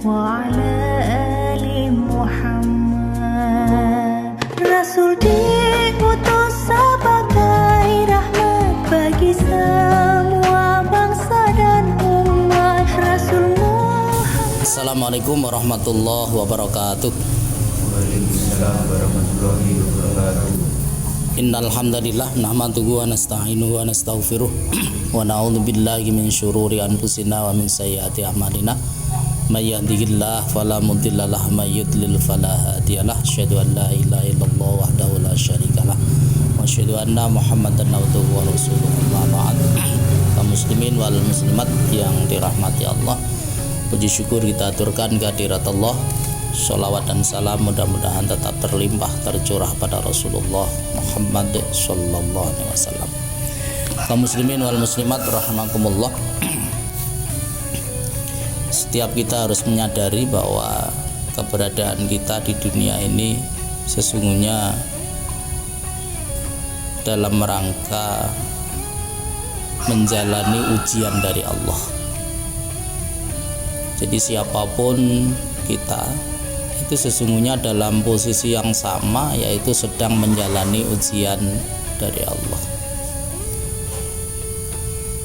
وعلى آل Muhammad. Rasul diutus sebagai rahmat bagi semua bangsa dan umat. Rasul Muhammad. Assalamualaikum warahmatullahi wabarakatuh. Waalaikumsalam warahmatullahi wabarakatuh. Innal hamdalillah nahmaduhu wa nasta'inuhu wa nastaghfiruh wa na'udzu billahi min syururi anfusina wa min sayyiati a'malina. May yahdihillahu fala mudilla lahu wa may yudlil fala hadiyalah. Asyhadu an la ilaha illallah wahdahu la syarikalah wa asyhadu anna Muhammadan abduhu wa rasuluh. Amma ba'd. Kaum muslimin wal muslimat yang dirahmati Allah, puji syukur kita aturkan kehadirat Allah. Sholawat dan salam mudah-mudahan tetap terlimpah tercurah pada Rasulullah Muhammad sallallahu alaihi wasallam. Kaum muslimin wal muslimat rahimakumullah. Setiap kita harus menyadari bahwa keberadaan kita di dunia ini sesungguhnya dalam rangka menjalani ujian dari Allah. Jadi siapapun kita itu sesungguhnya dalam posisi yang sama, yaitu sedang menjalani ujian dari Allah.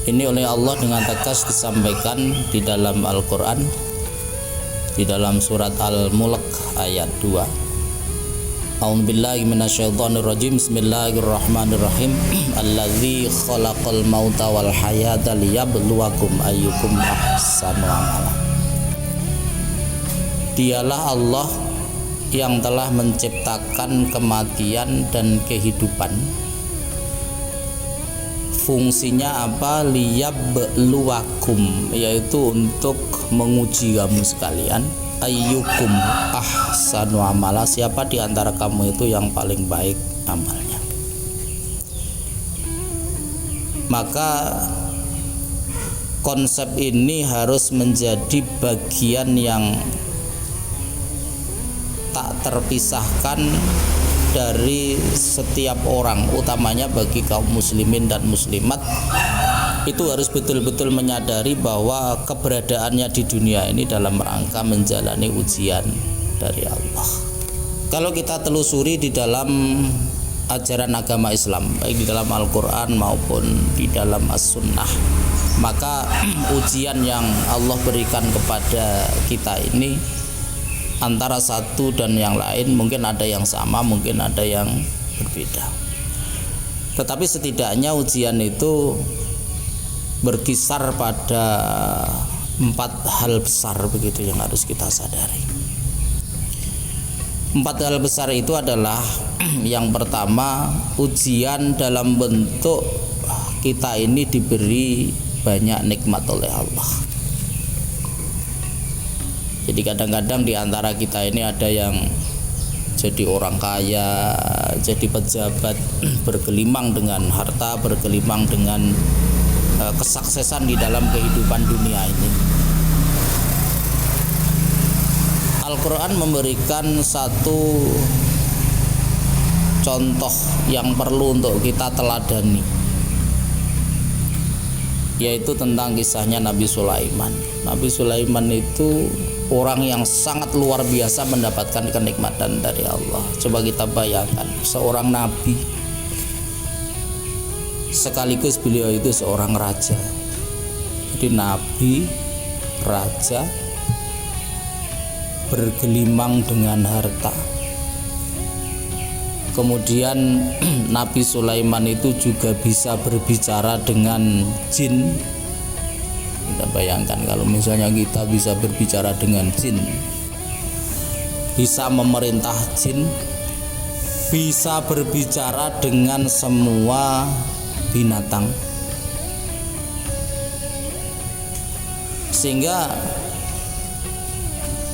Ini oleh Allah dengan tegas disampaikan di dalam Al-Quran, di dalam surat Al-Mulk ayat 2. A'udzubillahi minasyaitonirrajim. Bismillahirrahmanirrahim. Allazi khalaqal mauta wal hayata liyabluwakum ayyukum ahsanu amala. Dialah Allah yang telah menciptakan kematian dan kehidupan. Fungsinya apa? Liyabluwakum, yaitu untuk menguji kamu sekalian. Ayyukum ahsanu amala, siapa di antara kamu itu yang paling baik amalnya. Maka konsep ini harus menjadi bagian yang tak terpisahkan dari setiap orang, utamanya bagi kaum muslimin dan muslimat. Itu harus betul-betul menyadari bahwa keberadaannya di dunia ini dalam rangka menjalani ujian dari Allah. Kalau kita telusuri di dalam ajaran agama Islam, baik di dalam Al-Quran maupun di dalam As-Sunnah, maka ujian yang Allah berikan kepada kita ini antara satu dan yang lain mungkin ada yang sama, mungkin ada yang berbeda. Tetapi setidaknya ujian itu berkisar pada 4 hal besar begitu yang harus kita sadari. 4 hal besar itu adalah yang pertama, ujian dalam bentuk kita ini diberi banyak nikmat oleh Allah. Jadi kadang-kadang di antara kita ini ada yang jadi orang kaya, jadi pejabat, bergelimang dengan harta, bergelimang dengan kesuksesan di dalam kehidupan dunia ini. Al-Quran memberikan satu contoh yang perlu untuk kita teladani, yaitu tentang kisahnya Nabi Sulaiman. Nabi Sulaiman itu orang yang sangat luar biasa mendapatkan kenikmatan dari Allah. Coba kita bayangkan, seorang nabi sekaligus beliau itu seorang raja. Jadi nabi, raja, bergelimang dengan harta. Kemudian Nabi Sulaiman itu juga bisa berbicara dengan jin. Kita bayangkan kalau misalnya kita bisa berbicara dengan jin, bisa memerintah jin, bisa berbicara dengan semua binatang, sehingga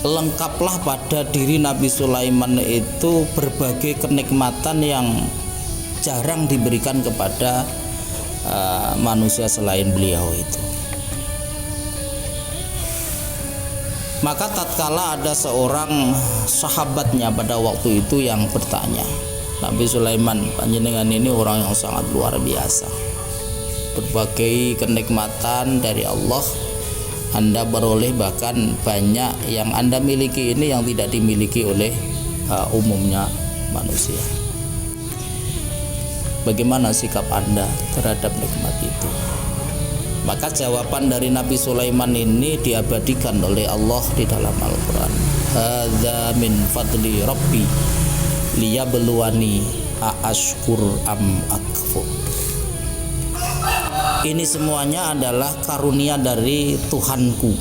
lengkaplah pada diri Nabi Sulaiman itu berbagai kenikmatan yang jarang diberikan kepada manusia selain beliau itu. Maka tatkala ada seorang sahabatnya pada waktu itu yang bertanya, Nabi Sulaiman, panjenengan ini orang yang sangat luar biasa, berbagai kenikmatan dari Allah, Anda beroleh bahkan banyak yang Anda miliki ini yang tidak dimiliki oleh umumnya manusia. Bagaimana sikap Anda terhadap nikmat itu? Maka jawaban dari Nabi Sulaiman ini diabadikan oleh Allah di dalam Al-Quran. Hadza min fadli rabbi liyabluwani aashkur am akfur. Ini semuanya adalah karunia dari Tuhanku,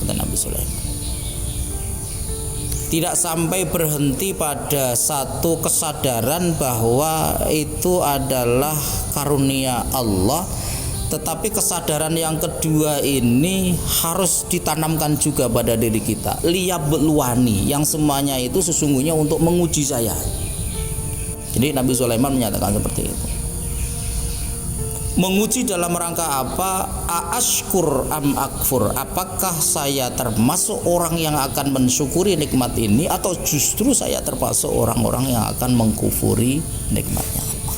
kata Nabi Sulaiman. Tidak sampai berhenti pada satu kesadaran bahwa itu adalah karunia Allah, tetapi kesadaran yang kedua ini harus ditanamkan juga pada diri kita. Liyabluwani, yang semuanya itu sesungguhnya untuk menguji saya. Jadi Nabi Sulaiman menyatakan seperti itu. Menguji dalam rangka apa? Aashkur am akfur. Apakah saya termasuk orang yang akan mensyukuri nikmat ini, atau justru saya termasuk orang-orang yang akan mengkufuri nikmatnya Allah.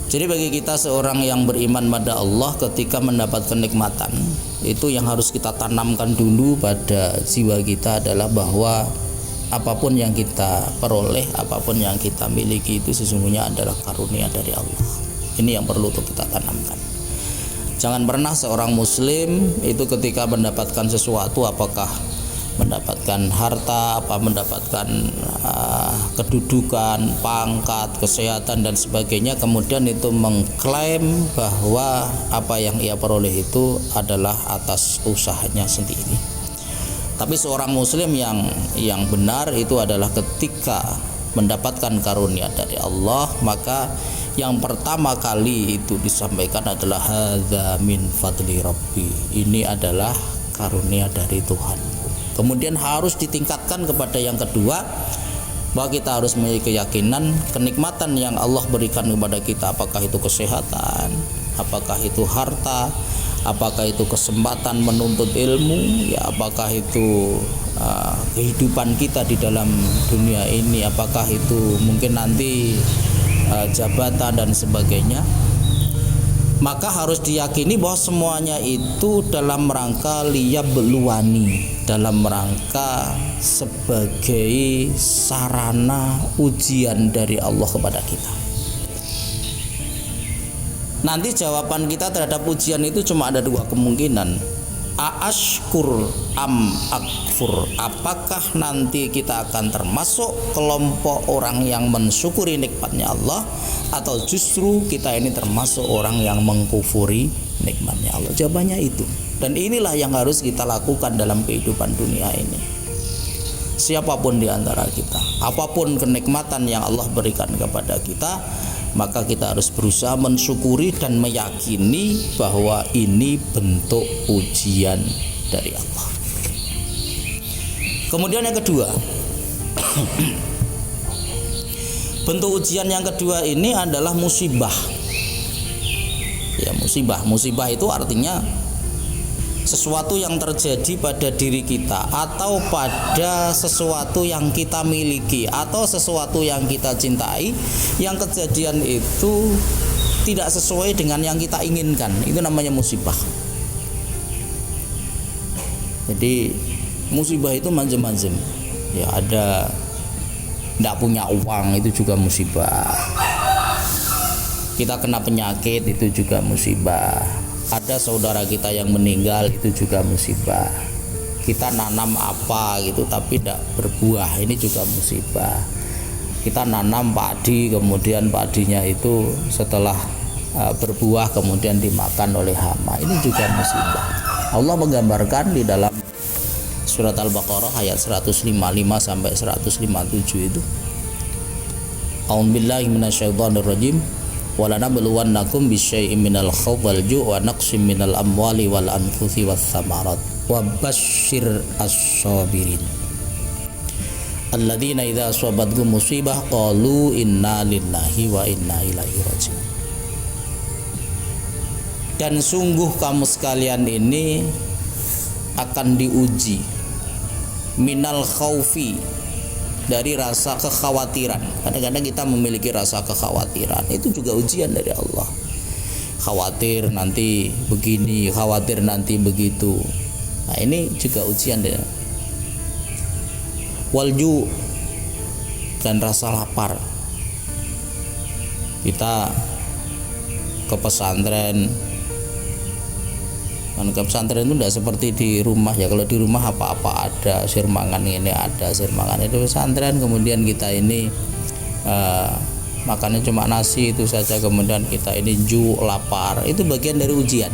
Jadi bagi kita seorang yang beriman pada Allah, ketika mendapatkan kenikmatan, itu yang harus kita tanamkan dulu pada jiwa kita adalah bahwa apapun yang kita peroleh, apapun yang kita miliki itu sesungguhnya adalah karunia dari Allah. Ini yang perlu untuk kita tanamkan. Jangan pernah seorang muslim itu ketika mendapatkan sesuatu, apakah mendapatkan harta, apa mendapatkan kedudukan, pangkat, kesehatan dan sebagainya, kemudian itu mengklaim bahwa apa yang ia peroleh itu adalah atas usahanya sendiri. Tapi seorang muslim yang benar itu adalah ketika mendapatkan karunia dari Allah, maka yang pertama kali itu disampaikan adalah hadza min fadli rabbi. Ini adalah karunia dari Tuhan. Kemudian harus ditingkatkan kepada yang kedua, bahwa kita harus memiliki keyakinan kenikmatan yang Allah berikan kepada kita, apakah itu kesehatan, apakah itu harta, apakah itu kesempatan menuntut ilmu, ya apakah itu kehidupan kita di dalam dunia ini, apakah itu mungkin nanti jabatan dan sebagainya, maka harus diyakini bahwa semuanya itu dalam rangka liyabluwani, dalam rangka sebagai sarana ujian dari Allah kepada kita. Nanti jawaban kita terhadap ujian itu cuma ada dua kemungkinan. Aashkur am akfur. Apakah nanti kita akan termasuk kelompok orang yang mensyukuri nikmatnya Allah, atau justru kita ini termasuk orang yang mengkufuri nikmatnya Allah? Jawabannya itu. Dan inilah yang harus kita lakukan dalam kehidupan dunia ini. Siapapun di antara kita, apapun kenikmatan yang Allah berikan kepada kita, maka kita harus berusaha mensyukuri dan meyakini bahwa ini bentuk ujian dari Allah. Kemudian yang kedua, bentuk ujian yang kedua ini adalah musibah. Ya, musibah itu artinya sesuatu yang terjadi pada diri kita, atau pada sesuatu yang kita miliki, atau sesuatu yang kita cintai, yang kejadian itu tidak sesuai dengan yang kita inginkan. Itu namanya musibah. Jadi musibah itu macam-macam. Ya, ada tidak punya uang, itu juga musibah. Kita kena penyakit, itu juga musibah. Ada saudara kita yang meninggal, itu juga musibah. Kita nanam apa gitu tapi tidak berbuah, ini juga musibah. Kita nanam padi, kemudian padinya itu setelah berbuah kemudian dimakan oleh hama, ini juga musibah. Allah menggambarkan di dalam surat Al-Baqarah ayat 155 sampai 157 itu. A'udzubillahi minasyaitonirrajim. Walanabluwannakum bisyai'im minal khawfi wal ju' wa naqsim minal amwali wal anfusi was samarat wa basyir as-sabirin alladzina idza asabathum musibah qalu inna lillahi wa inna ilaihi raji'un. Dan sungguh kamu sekalian ini akan diuji minal khawfi, dari rasa kekhawatiran. Kadang-kadang kita memiliki rasa kekhawatiran, itu juga ujian dari Allah. Khawatir nanti begini, khawatir nanti begitu. Nah, ini juga ujian ya. Walju dan rasa lapar. Kita ke pesantren, kan ke pesantren itu tidak seperti di rumah ya. Kalau di rumah apa-apa ada, sirmangan ini ada, sirmangan itu. Pesantren kemudian kita ini makannya cuma nasi itu saja, kemudian kita ini lapar, itu bagian dari ujian.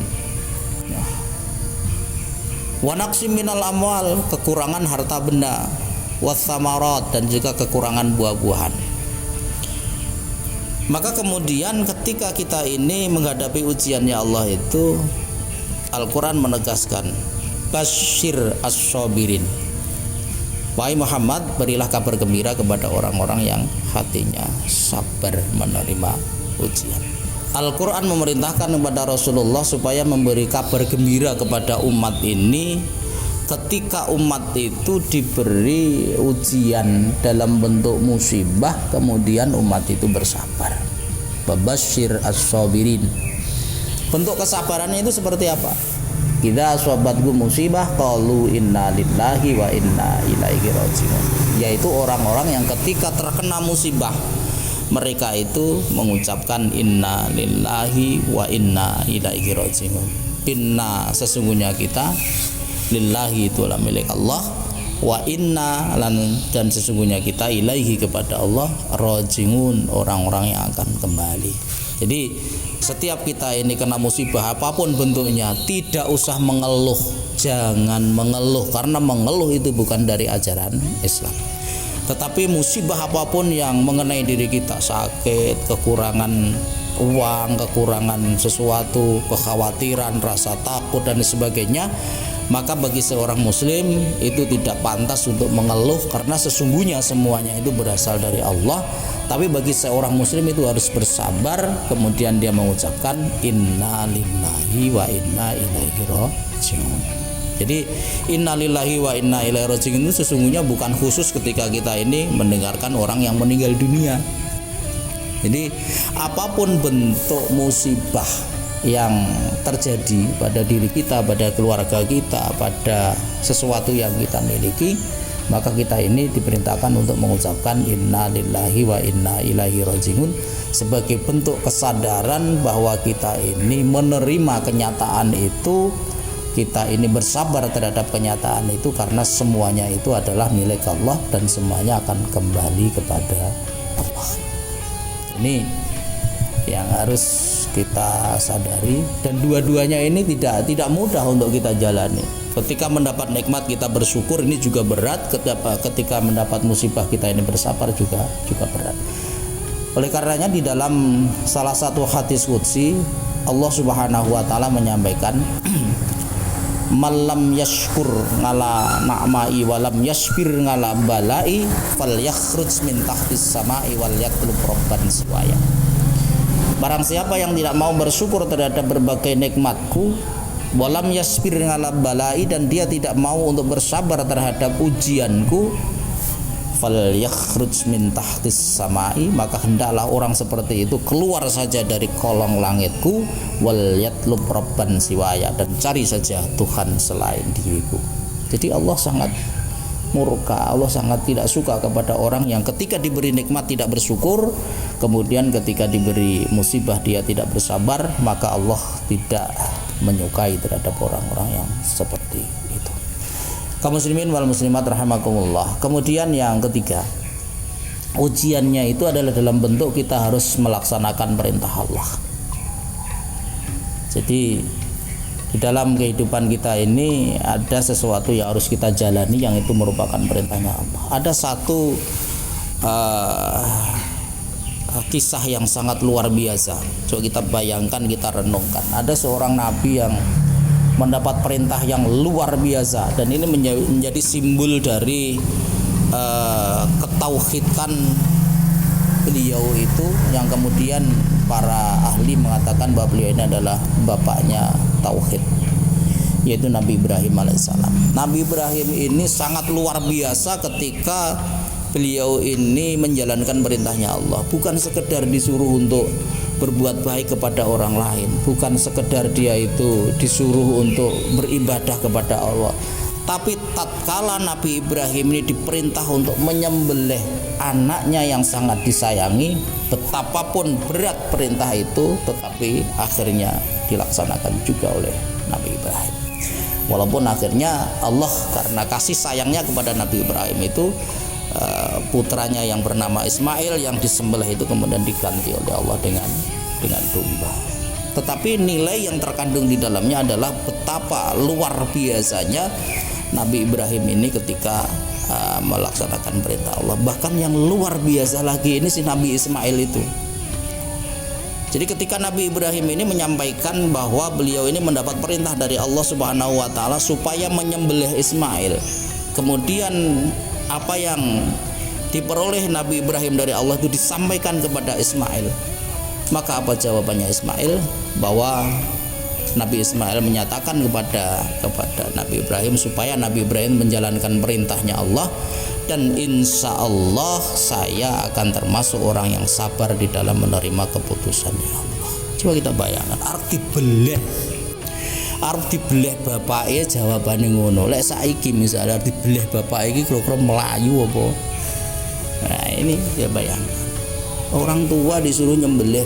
Wa naqsim minal amwal, kekurangan harta benda, watsamarat, dan juga kekurangan buah-buahan. Maka kemudian ketika kita ini menghadapi ujiannya Allah itu, Al-Quran menegaskan, basyir as-sabirin, wahai Muhammad, berilah kabar gembira kepada orang-orang yang hatinya sabar menerima ujian. Al-Quran memerintahkan kepada Rasulullah supaya memberi kabar gembira kepada umat ini ketika umat itu diberi ujian dalam bentuk musibah, kemudian umat itu bersabar. Babasyir as-sabirin. Bentuk kesabarannya itu seperti apa? Idza asabatku musibah qalu inna lillahi wa inna ilaihi raji'un. Yaitu orang-orang yang ketika terkena musibah, mereka itu mengucapkan inna lillahi wa inna ilaihi raji'un. Inna, sesungguhnya kita, lillahi, itulah milik Allah, wa inna, dan sesungguhnya kita, ilaihi, kepada Allah, raji'un, orang-orang yang akan kembali. Jadi setiap kita ini kena musibah apapun bentuknya, tidak usah mengeluh, jangan mengeluh, karena mengeluh itu bukan dari ajaran Islam. Tetapi musibah apapun yang mengenai diri kita, sakit, kekurangan uang, kekurangan sesuatu, kekhawatiran, rasa takut dan sebagainya, maka bagi seorang muslim itu tidak pantas untuk mengeluh, karena sesungguhnya semuanya itu berasal dari Allah. Tapi bagi seorang muslim itu harus bersabar, kemudian dia mengucapkan inna lillahi wa inna ilaihi raji'un. Jadi inna lillahi wa inna ilaihi raji'un itu sesungguhnya bukan khusus ketika kita ini mendengarkan orang yang meninggal dunia. Jadi apapun bentuk musibah yang terjadi pada diri kita, pada keluarga kita, pada sesuatu yang kita miliki, maka kita ini diperintahkan untuk mengucapkan inna lillahi wa inna ilaihi raji'un sebagai bentuk kesadaran bahwa kita ini menerima kenyataan itu, kita ini bersabar terhadap kenyataan itu, karena semuanya itu adalah milik Allah dan semuanya akan kembali kepada Allah. Ini yang harus kita sadari, dan dua-duanya ini tidak mudah untuk kita jalani. Ketika mendapat nikmat kita bersyukur, ini juga berat. Ketika mendapat musibah kita ini bersabar juga berat. Oleh karenanya di dalam salah satu hadis qudsi Allah Subhanahu wa taala menyampaikan malam yashkur ngala na'mai walam yashbir ngala balai falyakhruj min tahtis samai wal yatlub rabban siwaya. Barang siapa yang tidak mau bersyukur terhadap berbagai nikmatku, walam yasbir ngala balai, dan dia tidak mau untuk bersabar terhadap ujianku, falyakhruj min tahtis samai, maka hendaklah orang seperti itu keluar saja dari kolong langitku, wal yatlub rabban siwaya, dan cari saja Tuhan selain diriku. Jadi Allah sangat murka, Allah sangat tidak suka kepada orang yang ketika diberi nikmat tidak bersyukur, kemudian ketika diberi musibah dia tidak bersabar, maka Allah tidak menyukai terhadap orang-orang yang seperti itu. Kaum muslimin wal muslimat rahimakumullah. Kemudian yang ketiga, ujiannya itu adalah dalam bentuk kita harus melaksanakan perintah Allah. Jadi di dalam kehidupan kita ini ada sesuatu yang harus kita jalani, yang itu merupakan perintahnya Allah. Ada satu kisah yang sangat luar biasa. Coba kita bayangkan, kita renungkan. Ada seorang nabi yang mendapat perintah yang luar biasa, dan ini menjadi simbol dari ketauhidan beliau itu, yang kemudian para ahli mengatakan bahwa beliau ini adalah bapaknya tauhid, yaitu Nabi Ibrahim alaihissalam. Nabi Ibrahim ini sangat luar biasa ketika beliau ini menjalankan perintahnya Allah. Bukan sekedar disuruh untuk berbuat baik kepada orang lain, bukan sekedar dia itu disuruh untuk beribadah kepada Allah. Tapi tatkala Nabi Ibrahim ini diperintah untuk menyembelih anaknya yang sangat disayangi, betapapun berat perintah itu, tetapi akhirnya dilaksanakan juga oleh Nabi Ibrahim. Walaupun akhirnya Allah karena kasih sayangnya kepada Nabi Ibrahim itu, putranya yang bernama Ismail yang disembelih itu kemudian diganti oleh Allah dengan domba. Tetapi nilai yang terkandung di dalamnya adalah betapa luar biasanya Nabi Ibrahim ini ketika melaksanakan perintah Allah. Bahkan yang luar biasa lagi ini si Nabi Ismail itu. Jadi ketika Nabi Ibrahim ini menyampaikan bahwa beliau ini mendapat perintah dari Allah Subhanahu wa taala supaya menyembelih Ismail. Kemudian apa yang diperoleh Nabi Ibrahim dari Allah itu disampaikan kepada Ismail. Maka apa jawabannya Ismail? Bahwa Nabi Ismail menyatakan kepada Nabi Ibrahim supaya Nabi Ibrahim menjalankan perintahnya Allah, dan insya Allah saya akan termasuk orang yang sabar di dalam menerima keputusannya Allah. Coba kita bayangkan, arti dibeleh bapaknya jawabannya ngono. Lek saiki misalnya dibeleh bapak iki kira-kira melayu apa? Nah ini ya bayangkan, orang tua disuruh nyembelih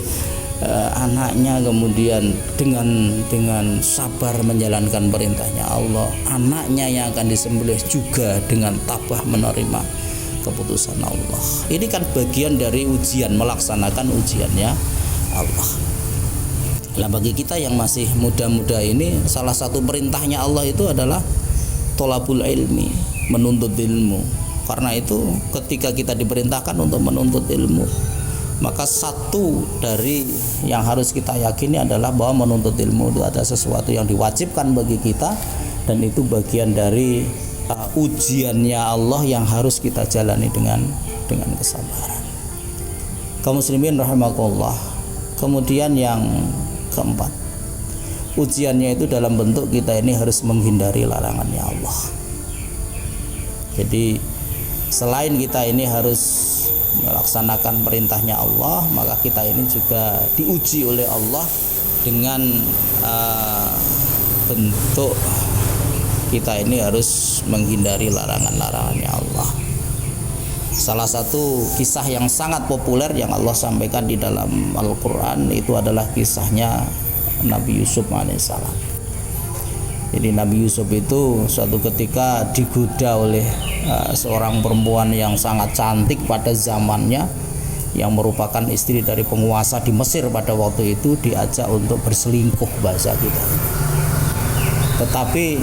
anaknya, kemudian dengan sabar menjalankan perintahnya Allah. Anaknya yang akan disembelih juga dengan tabah menerima keputusan Allah. Ini kan bagian dari ujian, melaksanakan ujiannya Allah. Nah bagi kita yang masih muda-muda ini, salah satu perintahnya Allah itu adalah tolabul ilmi, menuntut ilmu. Karena itu ketika kita diperintahkan untuk menuntut ilmu, maka satu dari yang harus kita yakini adalah bahwa menuntut ilmu itu ada sesuatu yang diwajibkan bagi kita, dan itu bagian dari ujiannya Allah yang harus kita jalani dengan kesabaran. Kaum muslimin rahimakumullah. Kemudian yang keempat, ujiannya itu dalam bentuk kita ini harus menghindari larangannya Allah. Jadi selain kita ini harus melaksanakan perintahnya Allah, maka kita ini juga diuji oleh Allah dengan bentuk kita ini harus menghindari larangan-larangannya Allah. Salah satu kisah yang sangat populer yang Allah sampaikan di dalam Al-Quran itu adalah kisahnya Nabi Yusuf alaihissalam. Jadi Nabi Yusuf itu suatu ketika digoda oleh seorang perempuan yang sangat cantik pada zamannya, yang merupakan istri dari penguasa di Mesir pada waktu itu, diajak untuk berselingkuh bahasa kita. Tetapi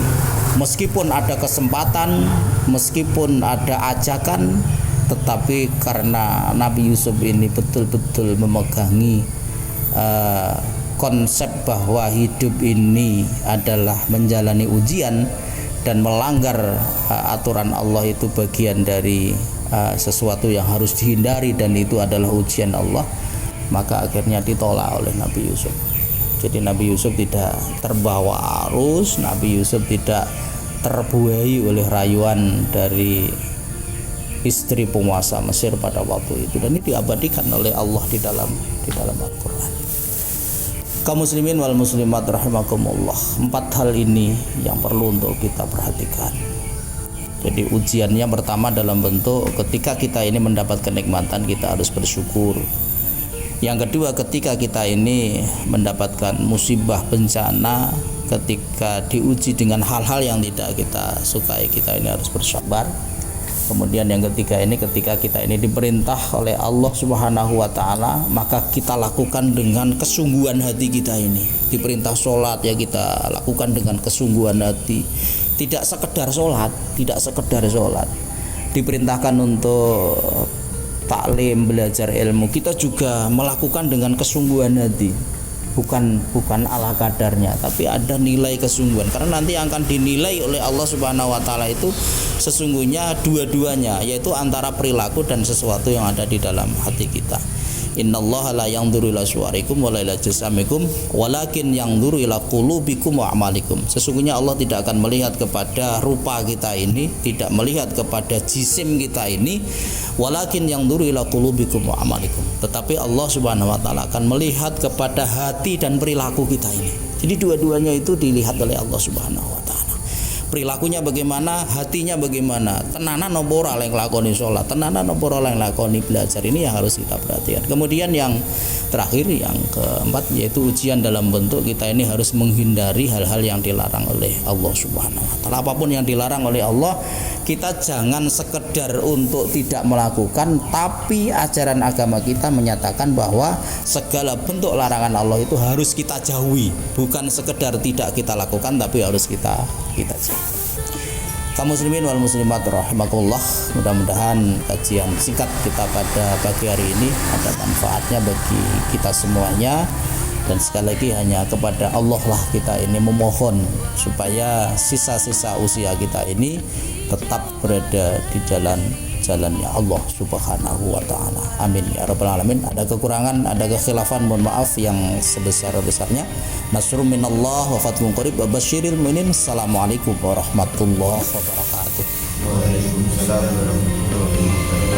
meskipun ada kesempatan, meskipun ada ajakan, tetapi karena Nabi Yusuf ini betul-betul memegangi konsep bahwa hidup ini adalah menjalani ujian dan melanggar aturan Allah itu bagian dari sesuatu yang harus dihindari, dan itu adalah ujian Allah, maka akhirnya ditolak oleh Nabi Yusuf. Jadi Nabi Yusuf tidak terbawa arus, Nabi Yusuf tidak terbuai oleh rayuan dari istri penguasa Mesir pada waktu itu, dan ini diabadikan oleh Allah di dalam Al-Quran. Kaum muslimin wal muslimat rahimakumullah, 4 hal ini yang perlu untuk kita perhatikan. Jadi ujiannya pertama dalam bentuk ketika kita ini mendapat kenikmatan, kita harus bersyukur. Yang kedua, ketika kita ini mendapatkan musibah, bencana, ketika diuji dengan hal-hal yang tidak kita sukai, kita ini harus bersabar. Kemudian yang ketiga ini, ketika kita ini diperintah oleh Allah Subhanahu wa taala, maka kita lakukan dengan kesungguhan hati kita ini. Diperintah sholat, ya kita lakukan dengan kesungguhan hati. Tidak sekedar sholat, diperintahkan untuk taklim, belajar ilmu, kita juga melakukan dengan kesungguhan hati. Bukan ala kadarnya, tapi ada nilai kesungguhan, karena nanti akan dinilai oleh Allah Subhanahu wa taala itu sesungguhnya dua-duanya, yaitu antara perilaku dan sesuatu yang ada di dalam hati kita. Innallaha la yanzuru ila suwarikum wala ila jasamikum walakin yanzuru ila qulubikum wa amalikum. Sesungguhnya Allah tidak akan melihat kepada rupa kita ini, tidak melihat kepada jisim kita ini, walakin yanzuru ila qulubikum wa amalikum. Tetapi Allah Subhanahu wa taala akan melihat kepada hati dan perilaku kita ini. Jadi dua-duanya itu dilihat oleh Allah Subhanahu wa taala. Perilakunya bagaimana, hatinya bagaimana, tenanan nopo ora yang lakoni sholat, tenanan nopo ora yang lakoni belajar, ini yang harus kita perhatikan. Kemudian yang terakhir, yang keempat, yaitu ujian dalam bentuk kita ini harus menghindari hal-hal yang dilarang oleh Allah Subhanahu wa taala. Apapun yang dilarang oleh Allah, kita jangan sekedar untuk tidak melakukan, tapi ajaran agama kita menyatakan bahwa segala bentuk larangan Allah itu harus kita jauhi, bukan sekedar tidak kita lakukan, tapi harus kita jauhi. Kaum muslimin wal muslimat rahimakumullah, mudah-mudahan kajian singkat kita pada pagi hari ini ada manfaatnya bagi kita semuanya. Dan sekali lagi hanya kepada Allah lah kita ini memohon supaya sisa-sisa usia kita ini tetap berada di jalannya Allah Subhanahu wa taala. Amin ya rabbal alamin. Ada kekurangan, ada kekhilafan, mohon maaf yang sebesar-besarnya. Nasrun minallah wa fathun qarib wa basyiril mu'minin. Assalamualaikum warahmatullahi wabarakatuh. Waalaikumsalam warahmatullahi wabarakatuh.